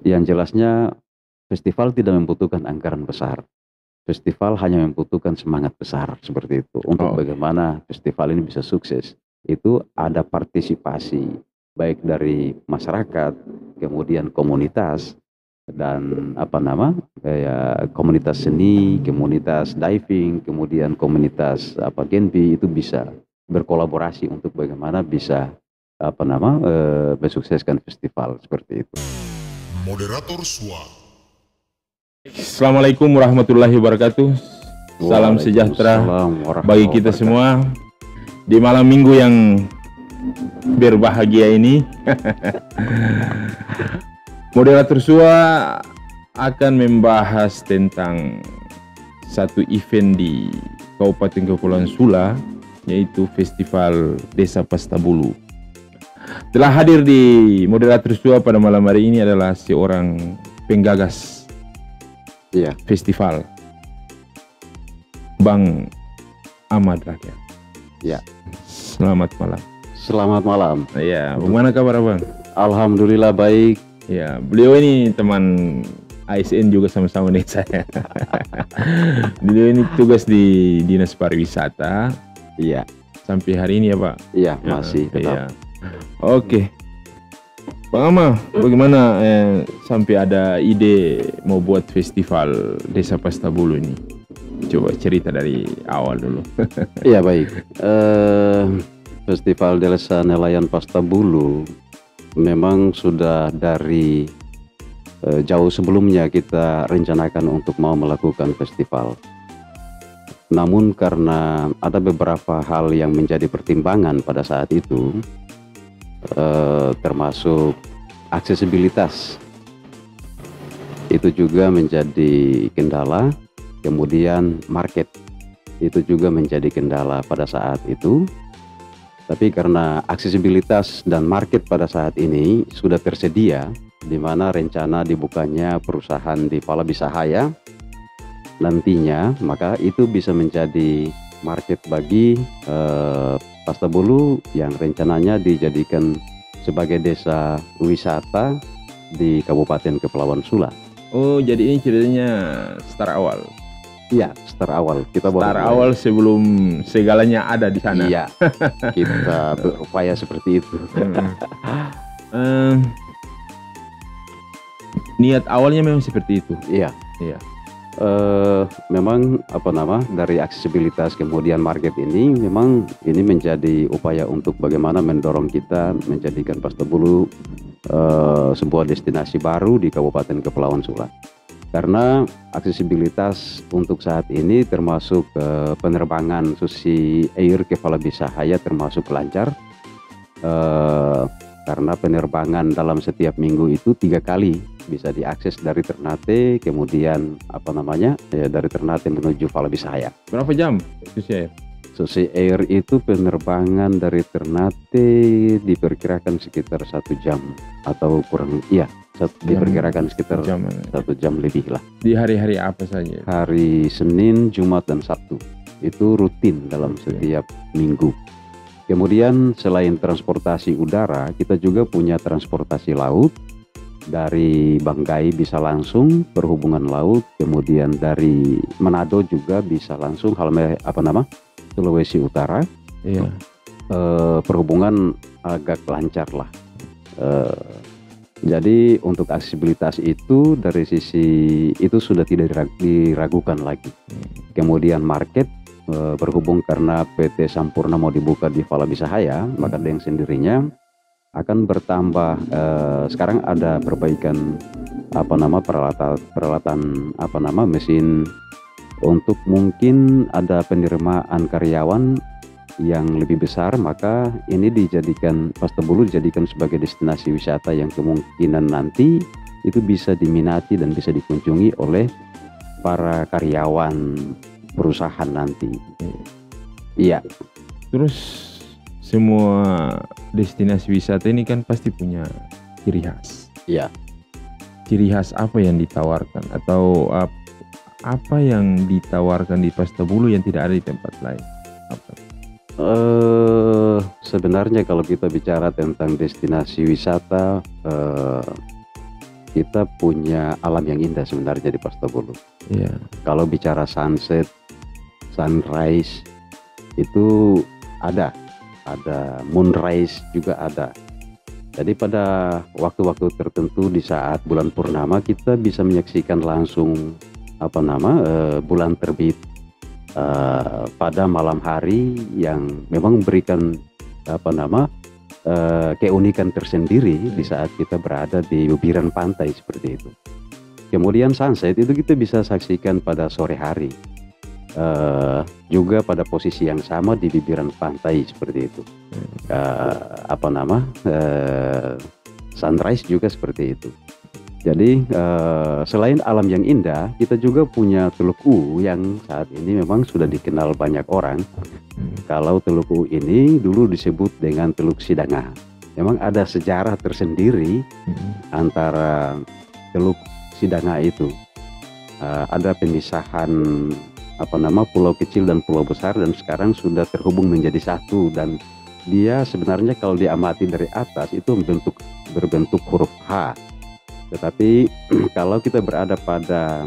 Yang jelasnya festival tidak membutuhkan anggaran besar. Festival hanya membutuhkan semangat besar seperti itu. Untuk Oh, bagaimana festival ini bisa sukses, itu ada partisipasi baik dari masyarakat, kemudian komunitas dan kayak komunitas seni, komunitas diving, kemudian komunitas Genpi itu bisa berkolaborasi untuk bagaimana bisa mensukseskan festival seperti itu. Moderator SWA. Assalamualaikum warahmatullahi wabarakatuh. Salam sejahtera Waalaikumsalam bagi kita semua di malam minggu yang berbahagia ini. Moderator SWA akan membahas tentang satu event di Kabupaten Kepulauan Sula, yaitu Festival Desa Pastabulu. Telah hadir di Moderator SWA pada malam hari ini adalah seorang penggagas festival, Bang Ahmad Rakyat. Ya. Selamat malam. Selamat malam. Ya, bagaimana kabar Bang? Alhamdulillah baik. Ya, beliau ini teman ASN juga sama-sama dengan saya. Beliau ini tugas di Dinas Pariwisata. Iya. Sampai hari ini ya Pak? Iya, masih tetap. Ya. Oke. Bang Ama, bagaimana sampai ada ide mau buat festival Desa Pastabulu ini? Coba cerita dari awal dulu. Iya baik. Festival Desa Nelayan Pastabulu memang sudah dari jauh sebelumnya kita rencanakan untuk mau melakukan festival. Namun karena ada beberapa hal yang menjadi pertimbangan pada saat itu, termasuk aksesibilitas itu juga menjadi kendala, kemudian market itu juga menjadi kendala pada saat itu. Tapi karena aksesibilitas dan market pada saat ini sudah tersedia, di mana rencana dibukanya perusahaan di Palabisahaya nantinya, maka itu bisa menjadi market bagi Pastabulu yang rencananya dijadikan sebagai desa wisata di Kabupaten Kepulauan Sula. Oh, jadi ini ceritanya start awal. Iya, start awal. Kita start awal sebelum segalanya ada di sana. Iya, kita berupaya seperti itu. Niat awalnya memang seperti itu. Iya. Iya. Memang dari aksesibilitas kemudian market ini memang ini menjadi upaya untuk bagaimana mendorong kita menjadikan Pastabulu sebuah destinasi baru di Kabupaten Kepulauan Sula. Karena aksesibilitas untuk saat ini termasuk penerbangan Susi Air ke Palabisahaya termasuk lancar, karena penerbangan dalam setiap minggu itu 3 kali bisa diakses dari Ternate, kemudian dari Ternate menuju Palabisahaya. Berapa jam Susi Air? Susi Air itu penerbangan dari Ternate diperkirakan sekitar 1 jam atau kurang, diperkirakan sekitar 1 jam lebih lah. Di hari-hari apa saja? Hari Senin, Jumat, dan Sabtu itu rutin dalam setiap minggu. Kemudian selain transportasi udara, kita juga punya transportasi laut. Dari Banggai bisa langsung perhubungan laut, kemudian dari Manado juga bisa langsung Sulawesi Utara. Iya. Perhubungan agak lancar lah. Jadi untuk aksesibilitas itu dari sisi itu sudah tidak diragukan lagi. Kemudian market, berhubung karena PT Sampurna mau dibuka di Palabisahaya, maka dengan sendirinya akan bertambah. Sekarang ada perbaikan peralatan mesin untuk mungkin ada penerimaan karyawan yang lebih besar, maka ini dijadikan Pastabulu dijadikan sebagai destinasi wisata yang kemungkinan nanti itu bisa diminati dan bisa dikunjungi oleh para karyawan perusahaan nanti. Iya. Terus semua destinasi wisata ini kan pasti punya ciri khas. Iya. Ciri khas apa yang ditawarkan atau apa yang ditawarkan di Pastabulu yang tidak ada di tempat lain? Apa? Sebenarnya kalau kita bicara tentang destinasi wisata, kita punya alam yang indah sebenarnya di Pastabulu. Iya. Kalau bicara sunset, sunrise itu ada moonrise juga ada. Jadi pada waktu-waktu tertentu di saat bulan purnama kita bisa menyaksikan langsung bulan terbit pada malam hari yang memang memberikan keunikan tersendiri di saat kita berada di bibir pantai seperti itu. Kemudian sunset itu kita bisa saksikan pada sore hari, juga pada posisi yang sama di bibiran pantai seperti itu. Sunrise juga seperti itu. Jadi selain alam yang indah, kita juga punya Teluk U yang saat ini memang sudah dikenal banyak orang. Kalau Teluk U ini dulu disebut dengan Teluk Sidanga. Memang ada sejarah tersendiri antara Teluk Sidanga itu. Ada pemisahan pulau kecil dan pulau besar, dan sekarang sudah terhubung menjadi satu, dan dia sebenarnya kalau diamati dari atas itu berbentuk huruf H. Tetapi kalau kita berada pada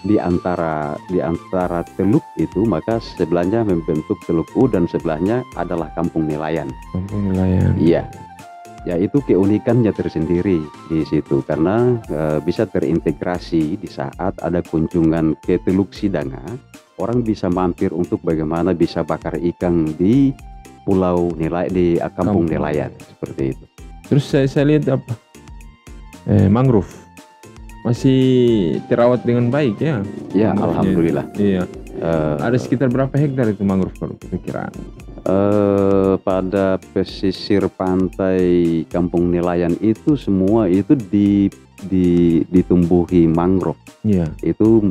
di antara teluk itu, maka sebelahnya membentuk Teluk U dan sebelahnya adalah Kampung Nelayan. Kampung Nelayan. Iya. Ya, itu keunikannya tersendiri di situ karena bisa terintegrasi di saat ada kunjungan ke Teluk Sidanga, orang bisa mampir untuk bagaimana bisa bakar ikan di di Kampung Nelayan seperti itu. Terus saya lihat mangrove masih terawat dengan baik ya. Ya, alhamdulillah. Iya. Ada sekitar berapa hektar itu mangrove kalau perkiraan? Pada pesisir pantai Kampung Nelayan itu semua itu ditumbuhi mangrove. Iya. Itu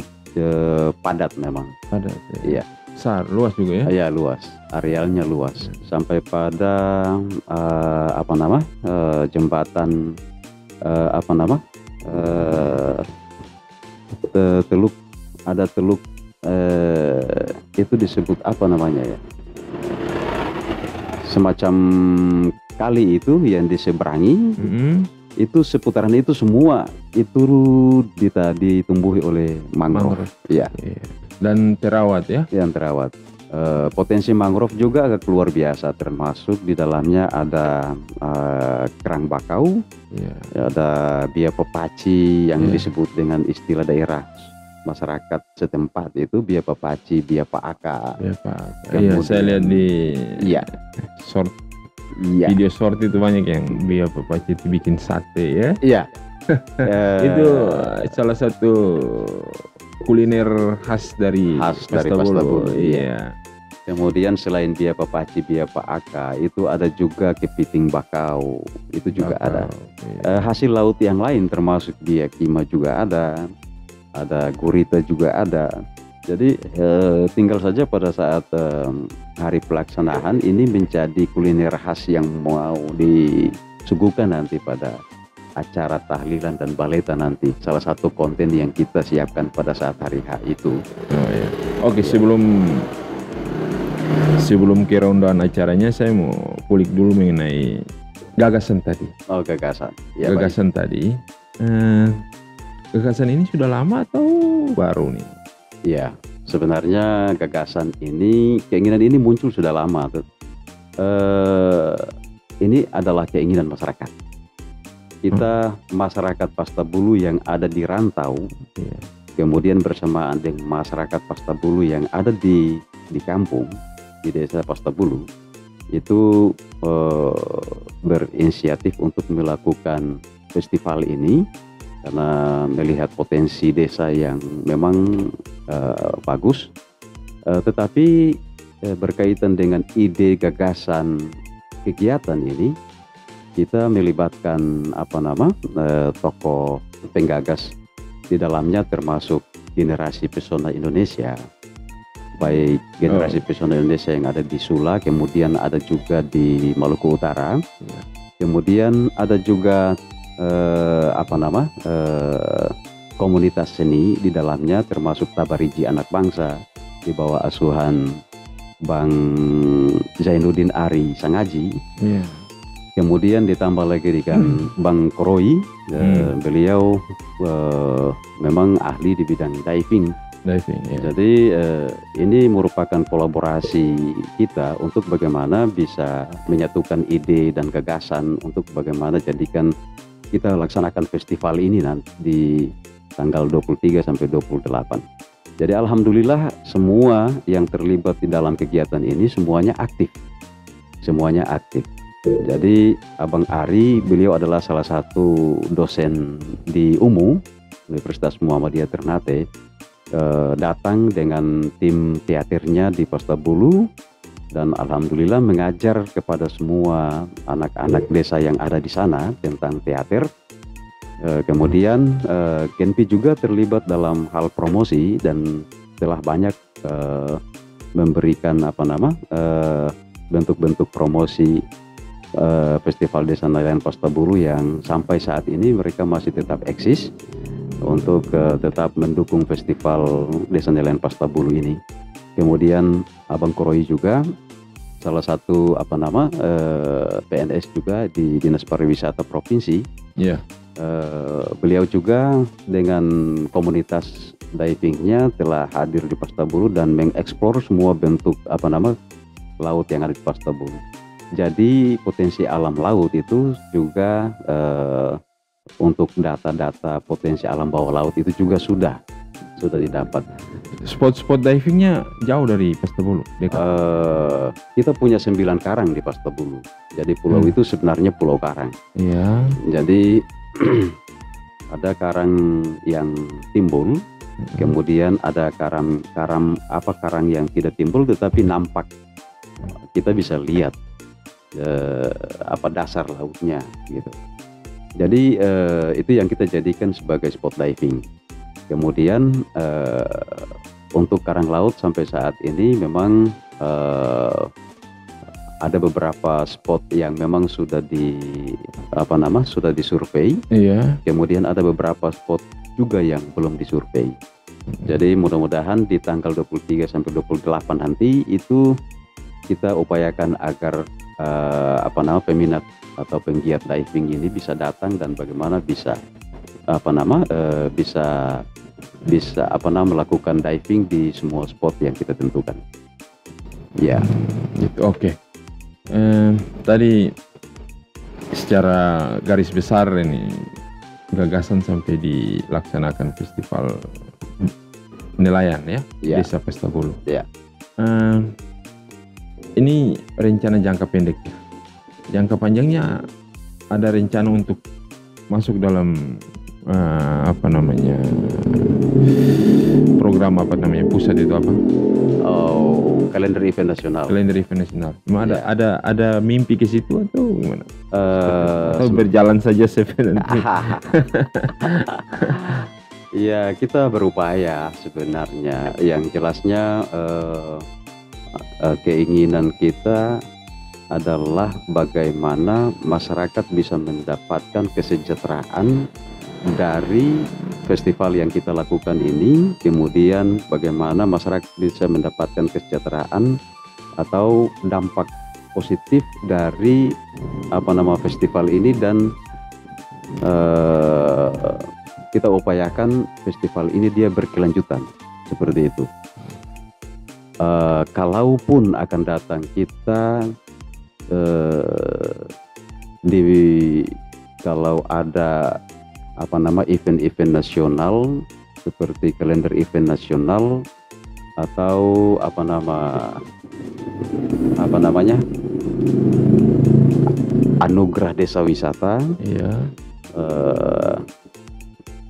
padat memang. Padat. Iya. Besar, luas juga ya? Iya, luas. Arealnya luas. Sampai pada jembatan teluk, ada teluk itu disebut apa namanya ya? Semacam kali itu yang diseberangi. Itu seputaran itu semua itu ditumbuhi oleh mangrove. Iya. Dan terawat ya? Yang terawat. Potensi mangrove juga agak luar biasa, termasuk di dalamnya ada kerang bakau, ada biak pepaci yang disebut dengan istilah daerah masyarakat setempat itu biak pepaci, biak paaka. Iya, saya lihat di short. Iya. Video short itu banyak yang biak pepaci itu bikin sate ya. Iya. Itu salah satu kuliner khas dari Pastabulu. Iya. Kemudian selain biak pepaci, biak paaka, itu ada juga kepiting bakau. Itu juga ada. Hasil laut yang lain termasuk biak kima juga ada gurita juga ada. Jadi tinggal saja pada saat hari pelaksanaan ini menjadi kuliner khas yang mau disuguhkan nanti pada acara tahlilan dan baleta nanti, salah satu konten yang kita siapkan pada saat hari H itu. Oke, sebelum ke rundown acaranya, saya mau kulik dulu mengenai gagasan tadi. Oh, gagasan. Ya, gagasan tadi. Gagasan ini sudah lama atau baru nih? Ya, sebenarnya gagasan ini, keinginan ini muncul sudah lama tuh. Ini adalah keinginan masyarakat. Kita masyarakat Pastabulu yang ada di rantau, kemudian bersamaan dengan masyarakat Pastabulu yang ada di kampung, di desa Pastabulu, itu berinisiatif untuk melakukan festival ini karena melihat potensi desa yang memang bagus, tetapi berkaitan dengan ide gagasan kegiatan ini, kita melibatkan tokoh penggagas di dalamnya, termasuk generasi pesona Indonesia, baik generasi pesona Indonesia yang ada di Sula, kemudian ada juga di Maluku Utara, kemudian ada juga komunitas seni di dalamnya, termasuk Tabariji Anak Bangsa di bawah asuhan Bang Zainuddin Ari Sangaji. Kemudian ditambah lagi dengan Bang Koroi, beliau memang ahli di bidang diving. Diving, ya. Jadi ini merupakan kolaborasi kita untuk bagaimana bisa menyatukan ide dan gagasan untuk bagaimana jadikan kita laksanakan festival ini nanti di tanggal 23 sampai 28. Jadi alhamdulillah semua yang terlibat di dalam kegiatan ini semuanya aktif. Semuanya aktif. Jadi Abang Ari, beliau adalah salah satu dosen di UMU, Universitas Muhammadiyah Ternate, datang dengan tim teaternya di Pastabulu dan alhamdulillah mengajar kepada semua anak-anak desa yang ada di sana tentang teater. Kemudian Genpi juga terlibat dalam hal promosi dan telah banyak memberikan bentuk-bentuk promosi Festival Desa Nelayan Pastabulu yang sampai saat ini mereka masih tetap eksis untuk tetap mendukung Festival Desa Nelayan Pastabulu ini. Kemudian Abang Koroi juga salah satu PNS juga di Dinas Pariwisata Provinsi. Iya. Beliau juga dengan komunitas divingnya telah hadir di Pastabulu dan mengeksplor semua bentuk laut yang ada di Pastabulu. Jadi potensi alam laut itu juga untuk data-data potensi alam bawah laut itu juga sudah didapat. Spot-spot divingnya jauh dari Pastabulu? Kita punya 9 karang di Pastabulu. Jadi pulau itu sebenarnya pulau karang. Iya. Jadi ada karang yang timbul, kemudian ada karang yang tidak timbul tetapi nampak. Kita bisa lihat dasar lautnya gitu. Jadi itu yang kita jadikan sebagai spot diving. Kemudian untuk karang laut sampai saat ini memang ada beberapa spot yang memang sudah disurvei. Iya. Kemudian ada beberapa spot juga yang belum disurvei. Jadi mudah-mudahan di tanggal 23 sampai 28 nanti itu kita upayakan agar peminat atau penggiat diving ini bisa datang dan bagaimana bisa melakukan diving di semua spot yang kita tentukan. Ya. Gitu. Oke. Tadi secara garis besar ini gagasan sampai dilaksanakan festival nelayan ya, Desa Pastabulu. Ya. Ini rencana jangka pendek. Jangka panjangnya ada rencana untuk masuk dalam program pusat itu apa? Oh, kalender event nasional. Kalender event nasional. Cuma ada mimpi ke situ atau gimana? Atau berjalan saja sebenarnya? Ya, kita berupaya sebenarnya. Yang jelasnya keinginan kita adalah bagaimana masyarakat bisa mendapatkan kesejahteraan dari festival yang kita lakukan ini, kemudian bagaimana masyarakat bisa mendapatkan kesejahteraan atau dampak positif dari festival ini dan kita upayakan festival ini dia berkelanjutan seperti itu. Kalaupun akan datang kita kalau ada event-event nasional seperti kalender event nasional atau anugerah desa wisata,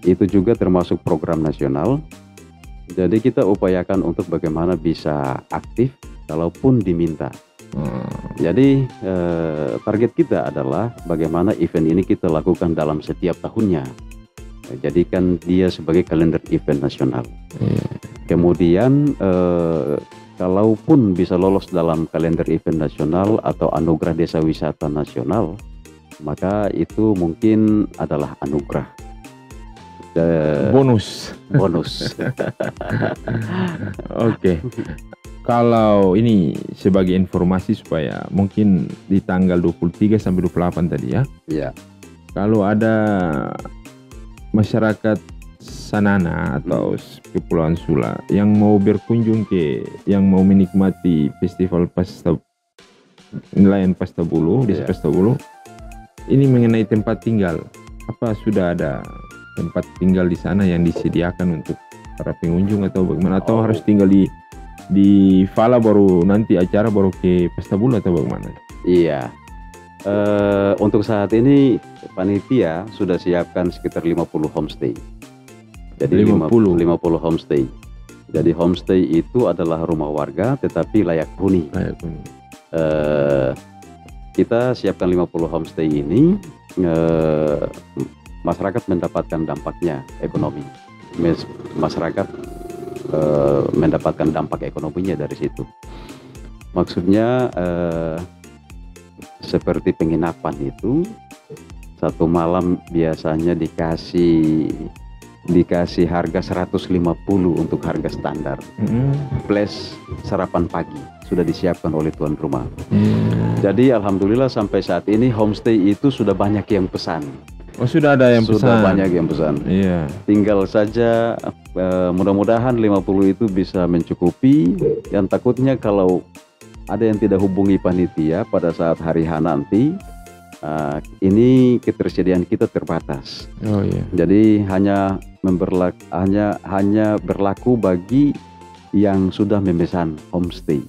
itu juga termasuk program nasional. Jadi kita upayakan untuk bagaimana bisa aktif kalaupun diminta. Jadi target kita adalah bagaimana event ini kita lakukan dalam setiap tahunnya. Jadikan dia sebagai kalender event nasional. Kemudian kalaupun bisa lolos dalam kalender event nasional atau anugerah desa wisata nasional, maka itu mungkin adalah anugerah. Bonus. Bonus. Oke. Kalau ini sebagai informasi supaya mungkin di tanggal 23 sampai 28 tadi ya. Iya. Kalau ada masyarakat Sanana atau Kepulauan Sula yang mau berkunjung yang mau menikmati festival nelayan Pastabulu, Desa Pastabulu, ini mengenai tempat tinggal. Apa sudah ada tempat tinggal di sana yang disediakan untuk para pengunjung atau bagaimana? Atau harus tinggal di Fala baru nanti acara baru ke Pastabulu atau bagaimana? Iya. Untuk saat ini panitia sudah siapkan sekitar 50 homestay. Jadi 50 homestay. Jadi homestay itu adalah rumah warga tetapi layak huni. Kita siapkan 50 homestay ini, masyarakat mendapatkan dampaknya ekonomi. Masyarakat mendapatkan dampak ekonominya dari situ. Maksudnya seperti penginapan itu satu malam biasanya dikasih harga 150 untuk harga standar, plus sarapan pagi sudah disiapkan oleh tuan rumah. Jadi alhamdulillah sampai saat ini homestay itu sudah banyak yang pesan. Oh, sudah ada yang pesan. Sudah banyak yang pesan. Iya. Tinggal saja mudah-mudahan 50 itu bisa mencukupi. Yang takutnya kalau ada yang tidak hubungi panitia pada saat hari H nanti, ini ketersediaan kita terbatas. Oh iya. Jadi hanya berlaku bagi yang sudah memesan homestay.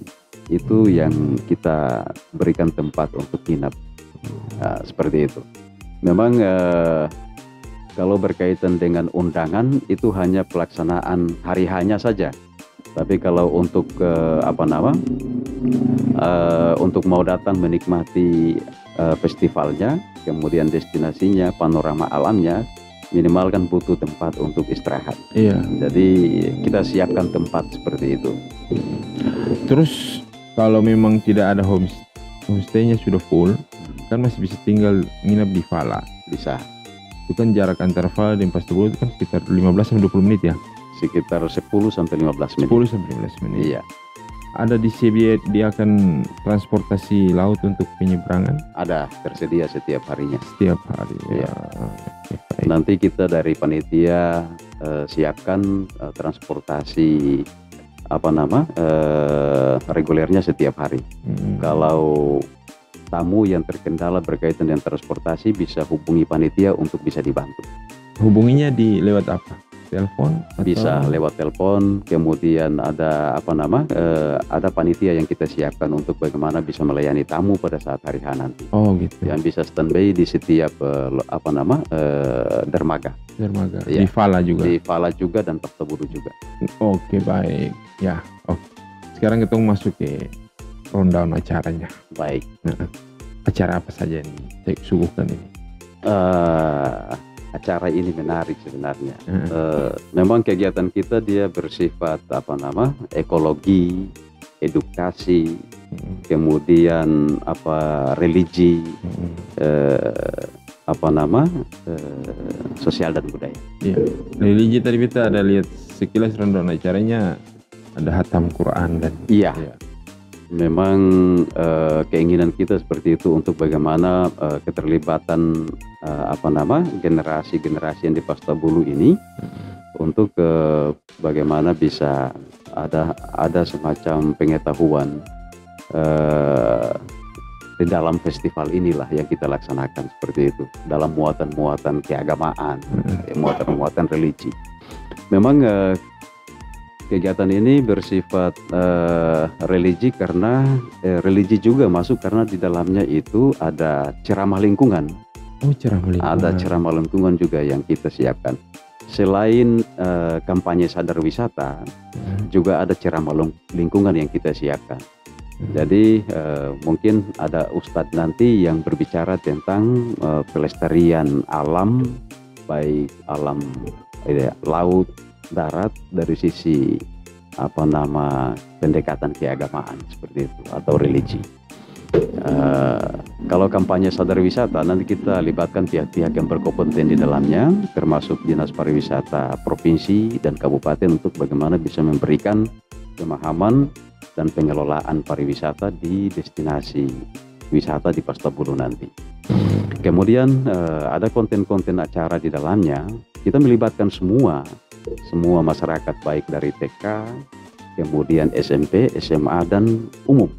Itu yang kita berikan tempat untuk nginap. Seperti itu. Memang kalau berkaitan dengan undangan itu hanya pelaksanaan hari H-nya saja. Tapi kalau untuk untuk mau datang menikmati festivalnya, kemudian destinasinya, panorama alamnya, minimal kan butuh tempat untuk istirahat. Iya. Jadi kita siapkan tempat seperti itu. Terus kalau memang tidak ada homestay-nya sudah full, kan masih bisa tinggal nginap di Fala. Bisa. Itu kan jarak antara Fala dan Pastabulu itu kan sekitar 15-20 menit ya? Sekitar 10-15 menit. 10-15 menit. Iya. Ada disediakan transportasi laut untuk penyeberangan? Ada, tersedia setiap harinya. Setiap hari. Iya. Baik. Nanti kita dari panitia siapkan transportasi regulernya setiap hari. Kalau tamu yang terkendala berkaitan dengan transportasi bisa hubungi panitia untuk bisa dibantu. Hubunginya lewat apa? Telepon? Bisa lewat telepon. Kemudian ada ada panitia yang kita siapkan untuk bagaimana bisa melayani tamu pada saat hari H nanti. Oh gitu. Yang bisa standby di setiap dermaga. Dermaga. Ya. Di Fala juga. Di Fala juga dan Pastabulu juga. Oke, baik. Ya. Oke. Sekarang kita masuk ke rundown acaranya. Baik. Acara apa saja yang disuguhkan ini? Acara ini menarik sebenarnya. Memang kegiatan kita dia bersifat ekologi, edukasi, kemudian religi, sosial dan budaya. Iya. Religi tadi kita ada lihat sekilas rundown acaranya, ada hatam Quran dan iya. Memang keinginan kita seperti itu untuk bagaimana keterlibatan generasi-generasi yang di Pastabulu ini untuk bagaimana bisa ada semacam pengetahuan di dalam festival inilah yang kita laksanakan seperti itu dalam muatan-muatan keagamaan, muatan-muatan religi. Memang kegiatan ini bersifat religi karena religi juga masuk karena di dalamnya itu ada ceramah lingkungan. Oh, ceramah lingkungan. Ada ceramah lingkungan juga yang kita siapkan. Selain kampanye sadar wisata, juga ada ceramah lingkungan yang kita siapkan. Jadi mungkin ada ustadz nanti yang berbicara tentang pelestarian alam, baik alam laut, darat dari sisi pendekatan keagamaan seperti itu atau religi. Kalau kampanye sadar wisata nanti kita libatkan pihak-pihak yang berkompeten di dalamnya, termasuk Dinas Pariwisata Provinsi dan Kabupaten untuk bagaimana bisa memberikan pemahaman dan pengelolaan pariwisata di destinasi wisata di Pastabulu nanti. Kemudian ada konten-konten acara di dalamnya. Kita melibatkan semua masyarakat, baik dari TK, kemudian SMP, SMA, dan umum.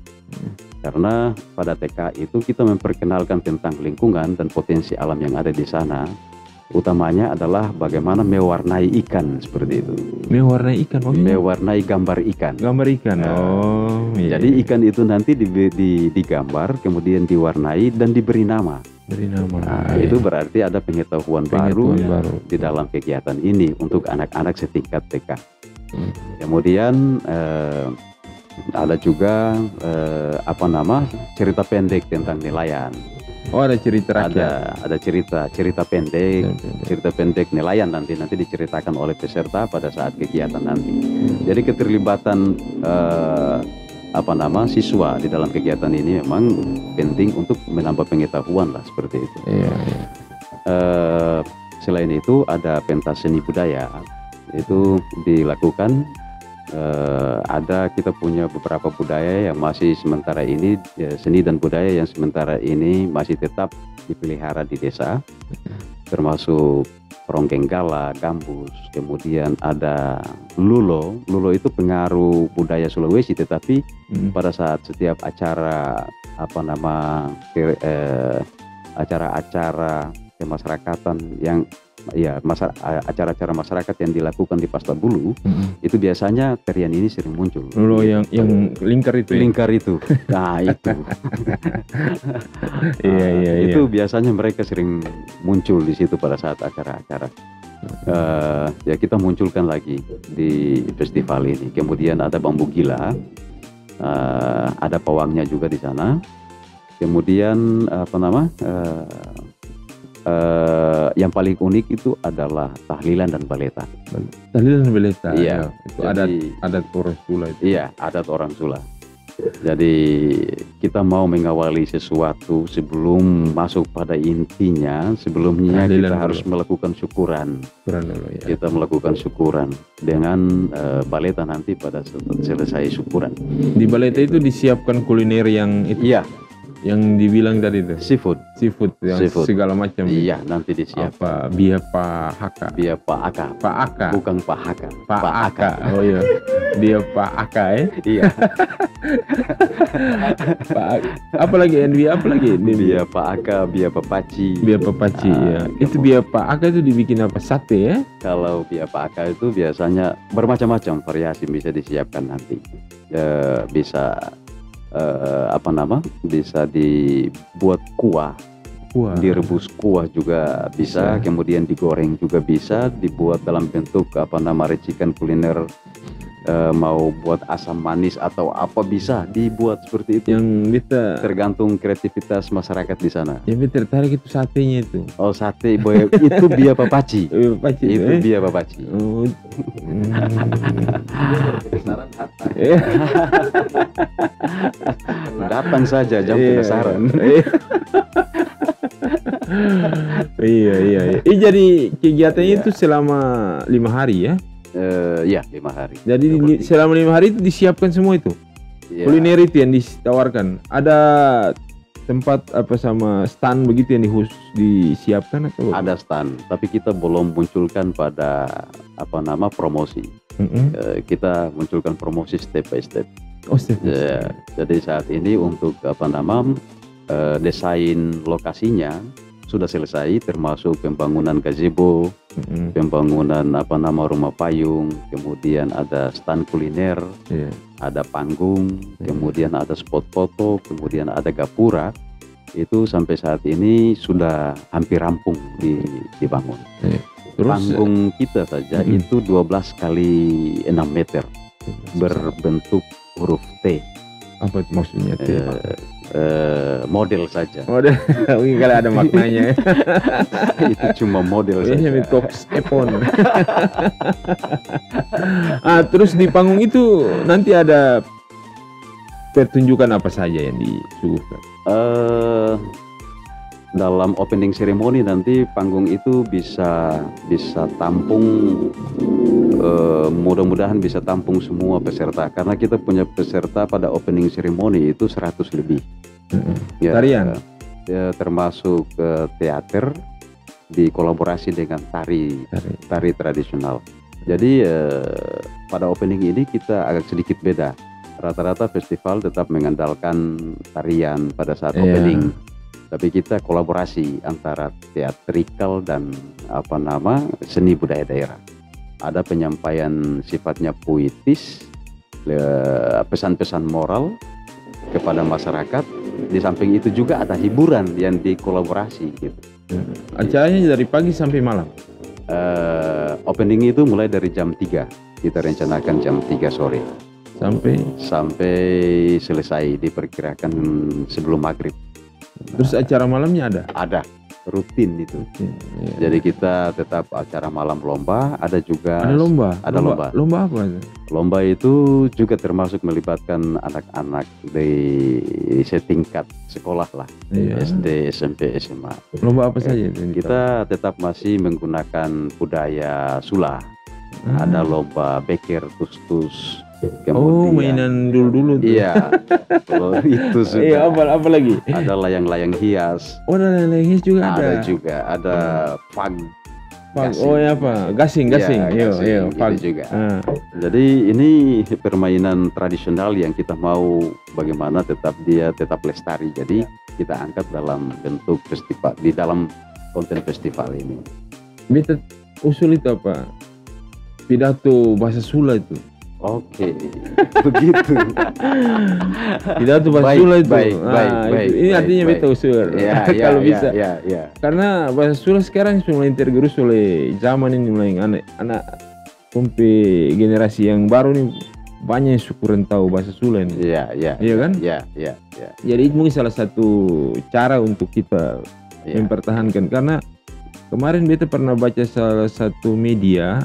Karena pada TK itu kita memperkenalkan tentang lingkungan dan potensi alam yang ada di sana. Utamanya adalah bagaimana mewarnai ikan seperti itu. Mewarnai ikan, Mewarnai gambar ikan. Gambar ikan. Oh, iya. Jadi ikan itu nanti digambar, kemudian diwarnai dan diberi nama. Beri nama. Nah, itu berarti ada pengetahuan baru di dalam kegiatan ini untuk anak-anak setingkat TK. Kemudian ada juga cerita pendek tentang nelayan. Oh, ada cerita rakyat. Ada cerita pendek nelayan nanti diceritakan oleh peserta pada saat kegiatan nanti. Jadi keterlibatan siswa di dalam kegiatan ini memang penting untuk menambah pengetahuan lah, seperti itu. Iya. Selain itu ada pentas seni budaya, itu dilakukan. Ada kita punya beberapa budaya yang masih sementara ini, seni dan budaya yang sementara ini masih tetap dipelihara di desa, termasuk ronggeng gala, gambus, kemudian ada lulo. Lulo itu pengaruh budaya Sulawesi, tetapi pada saat setiap acara acara-acara kemasyarakatan yang acara-acara masyarakat yang dilakukan di Pastabulu, itu biasanya tarian ini sering muncul. Lulo yang lingkar itu. Lingkar itu. Nah, itu. Iya. Itu biasanya mereka sering muncul di situ pada saat acara-acara. Ya kita munculkan lagi di festival ini. Kemudian ada bambu gila, ada pawangnya juga di sana. Kemudian yang paling unik itu adalah tahlilan dan baleta. Tahlilan dan baleta. Iya. Itu adat orang Sula itu. Iya, adat orang Sula. Jadi kita mau mengawali sesuatu sebelum masuk pada intinya, sebelumnya tahlilan kita harus melakukan syukuran. Dulu, ya. Kita melakukan syukuran dengan baleta nanti pada selesai syukuran. Di baleta itu disiapkan kuliner yang itu. Iya. Yang dibilang tadi itu seafood yang segala macam. Iya, nanti disiapkan. Apa bia Pak Aka bukan Pak Haka, Pak Aka. Oh iya, bia Pak Aka iya. Apa lagi bia Pak Aka, bia papaci. Ya. Itu bia Pak Aka itu dibikin apa, sate ya? Kalau bia Pak Aka itu biasanya bermacam-macam variasi bisa disiapkan nanti. Bisa bisa dibuat kuah, direbus kuah juga bisa, kemudian digoreng juga bisa, dibuat dalam bentuk racikan kuliner, mau buat asam manis atau apa bisa dibuat seperti itu. Yang kita tergantung kreativitas masyarakat di sana. Yang tertarik itu satenya itu. Oh, sate boy, itu bia papaci. Itu bia papaci. Datang saja, jam penasaran. Iya. Jadi kegiatannya itu selama 5 hari ya? Iya, 5 hari. Jadi selama 5 hari itu disiapkan semua itu? Ya. Kuliner itu yang ditawarkan. Ada tempat sama stand begitu yang disiapkan atau? Ada stand, tapi kita belum munculkan pada promosi. Kita munculkan promosi step by step. Oh, step by step. Jadi saat ini untuk desain lokasinya sudah selesai, termasuk pembangunan gazebo, pembangunan rumah payung, kemudian ada stand kuliner, ada panggung, kemudian ada spot foto, kemudian ada gapura. Itu sampai saat ini sudah hampir rampung dibangun. Terus, panggung kita saja itu 12 kali 6 meter berbentuk huruf T. Apa itu maksudnya T? Model saja. Model, mungkin kalau ada maknanya. Itu cuma model saja. Terus di panggung itu nanti ada pertunjukan apa saja yang disuguhkan? dalam opening ceremony nanti panggung itu bisa tampung, mudah-mudahan bisa tampung semua peserta, karena kita punya peserta pada opening ceremony itu 100 lebih. Ya, Tarian? ya, termasuk teater dikolaborasi dengan tari tradisional. Jadi pada opening ini kita agak sedikit beda. Rata-rata festival tetap mengandalkan tarian pada saat opening, tapi kita kolaborasi antara teatrikal dan seni budaya daerah. Ada penyampaian sifatnya puitis, pesan-pesan moral kepada masyarakat. Di samping itu juga ada hiburan yang dikolaborasi gitu. Acaranya dari pagi sampai malam? Opening itu mulai dari jam 3, kita rencanakan jam 3 sore sampai selesai, diperkirakan sebelum maghrib. Terus acara malamnya ada rutin itu. Jadi kita tetap acara malam lomba, ada juga lomba apa itu? Lomba itu juga termasuk melibatkan anak-anak di setingkat sekolah lah, SD, SMP, SMA. Lomba apa saja itu? Kita tetap masih menggunakan budaya Sula. Ada lomba beker, tus-tus. Mainan dulu-dulu tuh. Iya. Kalau itu sudah. Iya, apa lagi? Ada layang-layang hias. Ada layang-layang hias juga ada. Ada juga, ada fag. Gasing. Iya, fag juga. Jadi ini permainan tradisional yang kita mau bagaimana tetap lestari. Jadi kita angkat dalam bentuk festival, di dalam konten festival ini. Beta usul itu apa? Pidato bahasa Sula itu. Oke, begitu. Pidato bahasa Sula itu. Baik. Ini artinya beta usul. Kalau bisa. Ya. Karena bahasa Sula sekarang mulai tergerus oleh zaman ini, mulai anak kompe generasi yang baru nih banyak yang syukuran tahu bahasa Sula ini. Iya kan? Iya. Jadi itu mungkin salah satu cara untuk kita mempertahankan, karena kemarin beta pernah baca salah satu media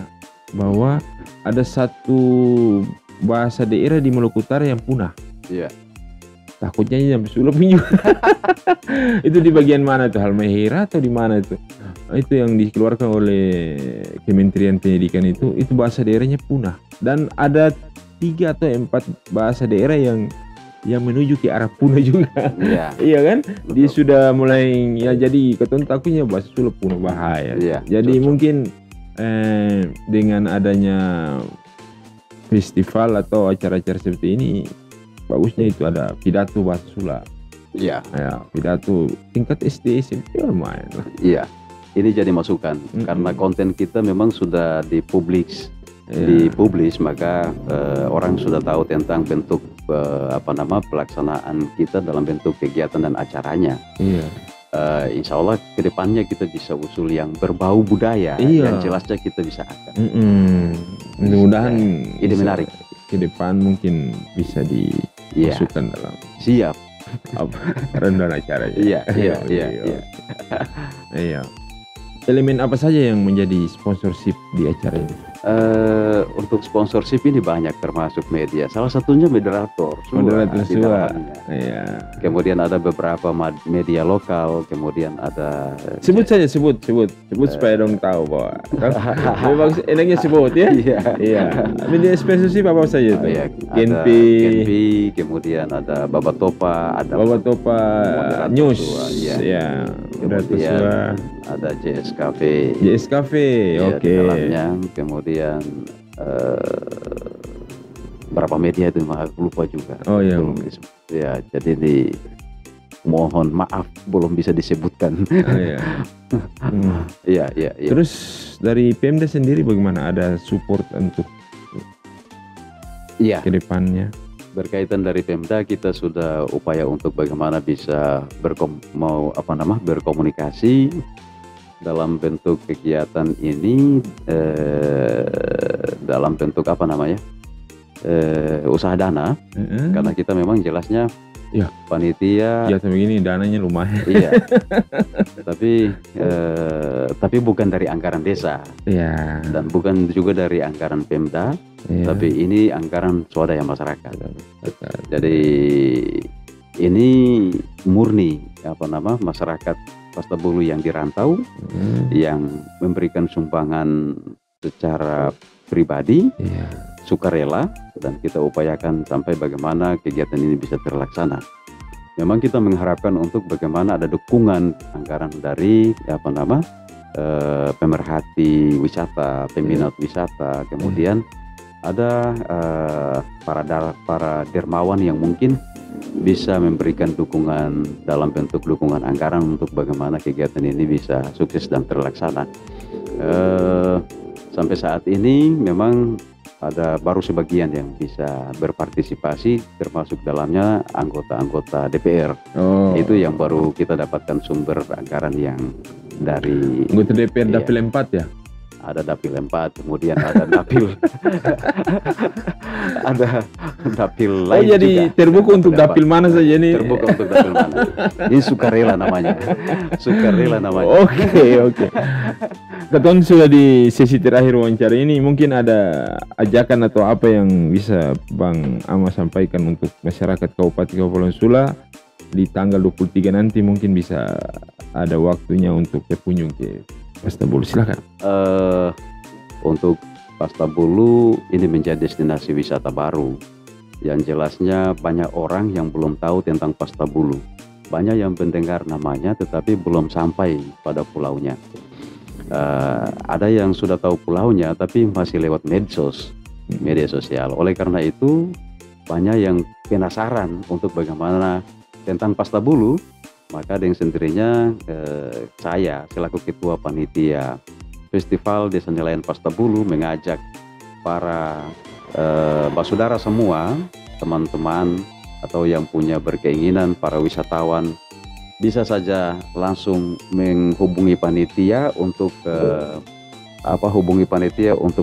bahwa ada satu bahasa daerah di Maluku Utara yang punah. Iya. Takutnya sampai Sula juga. Itu di bagian mana tuh? Halmahera atau di mana itu? Itu yang dikeluarkan oleh Kementerian Pendidikan itu bahasa daerahnya punah. Dan ada 3 atau 4 bahasa daerah yang menuju ke arah punah juga. Iya kan? Dia sudah mulai jadi ketemu takutnya bahasa Sula punah, bahaya. Jadi mungkin dengan adanya festival atau acara-acara seperti ini, bagusnya itu ada pidato bahasa Sula. Iya. Pidato tingkat SD, SMP lumayan lah. Iya. Ini jadi masukan karena konten kita memang sudah dipublish, maka orang sudah tahu tentang bentuk pelaksanaan kita dalam bentuk kegiatan dan acaranya. Iya. Insya Allah kedepannya kita bisa usul yang berbau budaya, yang jelasnya kita bisa angkat. Mudah-mudahan ide menarik. Ke depan mungkin bisa dimasukkan dalam renungan acaranya. Iya. Elemen apa saja yang menjadi sponsorship di acara ini? Untuk sponsorship ini banyak, termasuk media. Salah satunya moderator Sua. Iya. Kemudian ada beberapa media lokal. Kemudian ada. Sebut supaya dong tahu bahwa. Bagus, enaknya sebut ya. Iya. Media sponsorship apa saja itu? Genpi, kemudian ada Babatopa, ada Babatopa News. Iya. Kemudian ada JS Cafe. Oke. Di dalamnya. Kemudian berapa media itu lupa juga. Ya, jadi mohon maaf belum bisa disebutkan. Iya. Terus dari Pemda sendiri bagaimana? Ada support untuk ke depannya? Berkaitan dari Pemda, kita sudah upaya untuk bagaimana bisa berkomunikasi dalam bentuk kegiatan ini, dalam bentuk usaha dana, karena kita memang jelasnya panitia. Ya begini dananya lumayan. Iya. Tapi bukan dari anggaran desa. Iya. Dan bukan juga dari anggaran Pemda. Tapi ini anggaran swadaya masyarakat. Jadi ini murni masyarakat Pastabulu yang dirantau, yang memberikan sumbangan secara pribadi, Iya. sukarela, dan kita upayakan sampai bagaimana kegiatan ini bisa terlaksana. Memang kita mengharapkan untuk bagaimana ada dukungan anggaran dari pemerhati wisata, peminat wisata, kemudian ada para dermawan yang mungkin bisa memberikan dukungan dalam bentuk dukungan anggaran untuk bagaimana kegiatan ini bisa sukses dan terlaksana. Sampai saat ini memang ada baru sebagian yang bisa berpartisipasi, termasuk dalamnya anggota-anggota DPR. Itu yang baru kita dapatkan sumber anggaran yang dari Anggota DPR Iya. dapil 4 ya? ada dapil 4, kemudian ada dapil ada dapil lain jadi juga. terbuka untuk dapil mana saja nih? Terbuka untuk dapil mana. Ini sukarela namanya. Sukarela namanya. Oke. Keton sudah di sesi terakhir wawancara ini, mungkin ada ajakan atau apa yang bisa Bang Ama sampaikan untuk masyarakat Kabupaten Kepulauan Sula di tanggal 23 nanti, mungkin bisa ada waktunya untuk berkunjung ke Pastabulu. Silakan. Untuk Pastabulu ini menjadi destinasi wisata baru. Yang jelasnya banyak orang yang belum tahu tentang Pastabulu. Banyak yang mendengar namanya tetapi belum sampai pada pulaunya. Ada yang sudah tahu pulaunya tapi masih lewat media sosial. Oleh karena itu banyak yang penasaran untuk bagaimana tentang Pastabulu. Maka dengan sendirinya saya selaku ketua panitia Festival Desa Nelayan Pastabulu mengajak para basudara semua, teman-teman atau yang punya berkeinginan, para wisatawan, bisa saja langsung menghubungi panitia untuk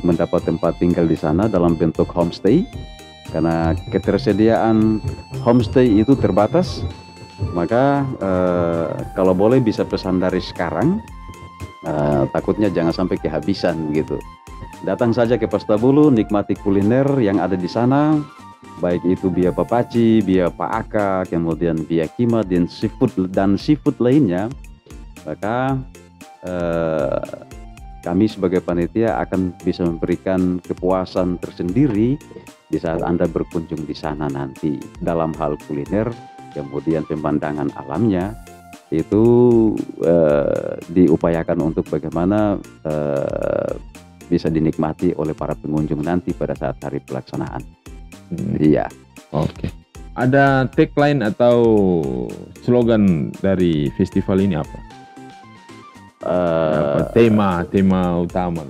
mendapat tempat tinggal di sana dalam bentuk homestay, karena ketersediaan homestay itu terbatas. Maka kalau boleh bisa pesan dari sekarang, takutnya jangan sampai kehabisan gitu. Datang saja ke Pastabulu, nikmati kuliner yang ada di sana, baik itu bia papaci, bia paaka, kemudian bia kima dan seafood lainnya. Maka kami sebagai panitia akan bisa memberikan kepuasan tersendiri di saat Anda berkunjung di sana nanti dalam hal kuliner. Kemudian pemandangan alamnya itu diupayakan untuk bagaimana bisa dinikmati oleh para pengunjung nanti pada saat hari pelaksanaan. Iya. Oke. Ada tagline atau slogan dari festival ini apa? Tema utama.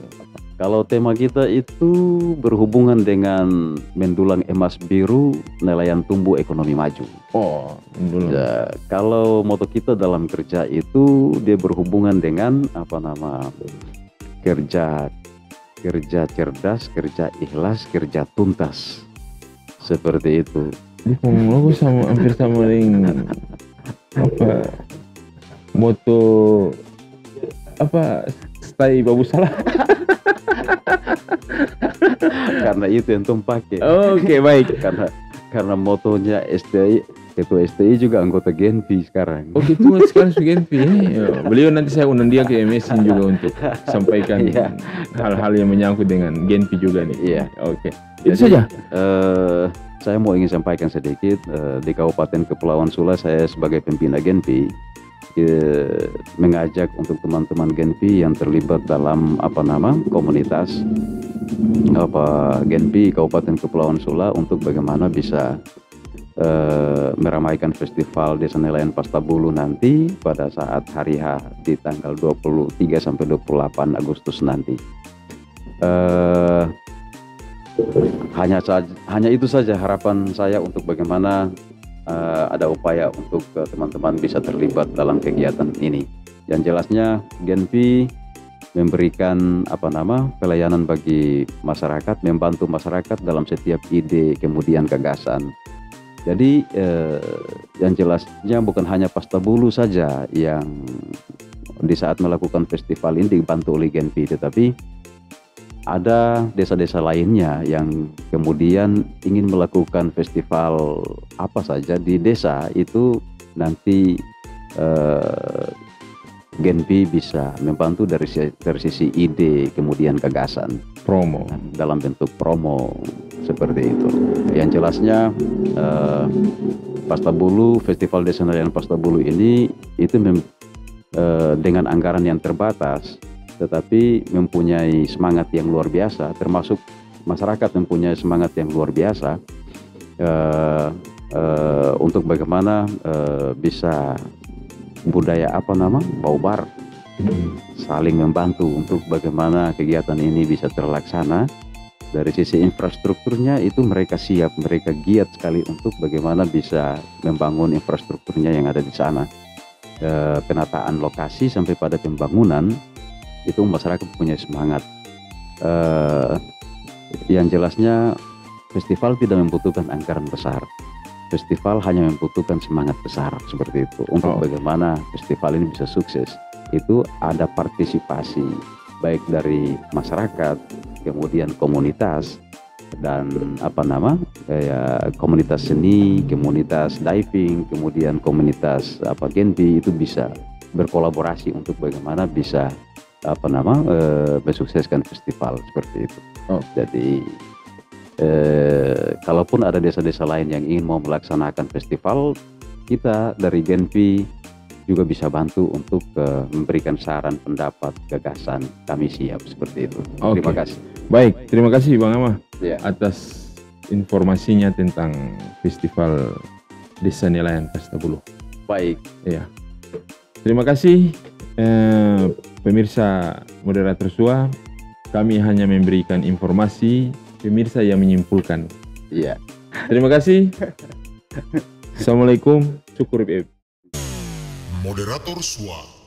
Kalau tema kita itu berhubungan dengan mendulang emas biru, nelayan tumbuh, ekonomi maju. Ya, kalau moto kita dalam kerja itu dia berhubungan dengan kerja cerdas, kerja ikhlas, kerja tuntas. Seperti itu. Ini ngomong hampir sama dengan moto stay babu salah. Karena itu yang Tom pakai. Oke, baik. Karena motonya STI, ketua STI juga anggota Genpi sekarang. Oh gitu, sekarang sudah Genpi. Beliau nanti saya undang dia ke MSN juga untuk sampaikan hal-hal yang menyangkut dengan Genpi juga nih. Iya. Oke. Itu saja. Saya mau ingin sampaikan sedikit, di Kabupaten Kepulauan Sula saya sebagai pembina Genpi mengajak untuk teman-teman Genpi yang terlibat dalam komunitas Genpi Kabupaten Kepulauan Sula untuk bagaimana bisa meramaikan festival Desa Nelayan Pastabulu nanti pada saat hari H di tanggal 23 sampai 28 Agustus nanti. Hanya itu saja harapan saya untuk bagaimana ada upaya untuk teman-teman bisa terlibat dalam kegiatan ini. Yang jelasnya Genpi memberikan pelayanan bagi masyarakat, membantu masyarakat dalam setiap ide kemudian gagasan. Jadi yang jelasnya bukan hanya Pastabulu saja yang di saat melakukan festival ini dibantu oleh Genpi, tetapi ada desa-desa lainnya yang kemudian ingin melakukan festival apa saja di desa itu nanti Genpi bisa membantu dari sisi ide, kemudian gagasan Promo. dalam bentuk promo seperti itu. Yang jelasnya Pastabulu, Festival Desa Nelayan Pastabulu ini itu dengan anggaran yang terbatas, tetapi mempunyai semangat yang luar biasa, termasuk masyarakat mempunyai semangat yang luar biasa untuk bagaimana bisa budaya baubar, saling membantu untuk bagaimana kegiatan ini bisa terlaksana. Dari sisi infrastrukturnya itu mereka siap, mereka giat sekali untuk bagaimana bisa membangun infrastrukturnya yang ada di sana. Penataan lokasi sampai pada pembangunan itu masyarakat punya semangat. Yang jelasnya festival tidak membutuhkan anggaran besar. Festival hanya membutuhkan semangat besar seperti itu untuk bagaimana festival ini bisa sukses. Itu ada partisipasi baik dari masyarakat, kemudian komunitas dan komunitas seni, komunitas diving, kemudian komunitas Genpi itu bisa berkolaborasi untuk bagaimana bisa mensukseskan festival seperti itu. Jadi kalaupun ada desa-desa lain yang ingin mau melaksanakan festival, kita dari Genpi juga bisa bantu untuk memberikan saran, pendapat, gagasan. Kami siap seperti itu. Terima kasih. Baik, terima kasih Bang Ama atas informasinya tentang Festival Desa Nelayan Pastabulu. Baik. Ya. Terima kasih pemirsa Moderator SUA. Kami hanya memberikan informasi, pemirsa yang menyimpulkan. Iya. Terima kasih. Assalamualaikum. Syukur. Moderator SUA.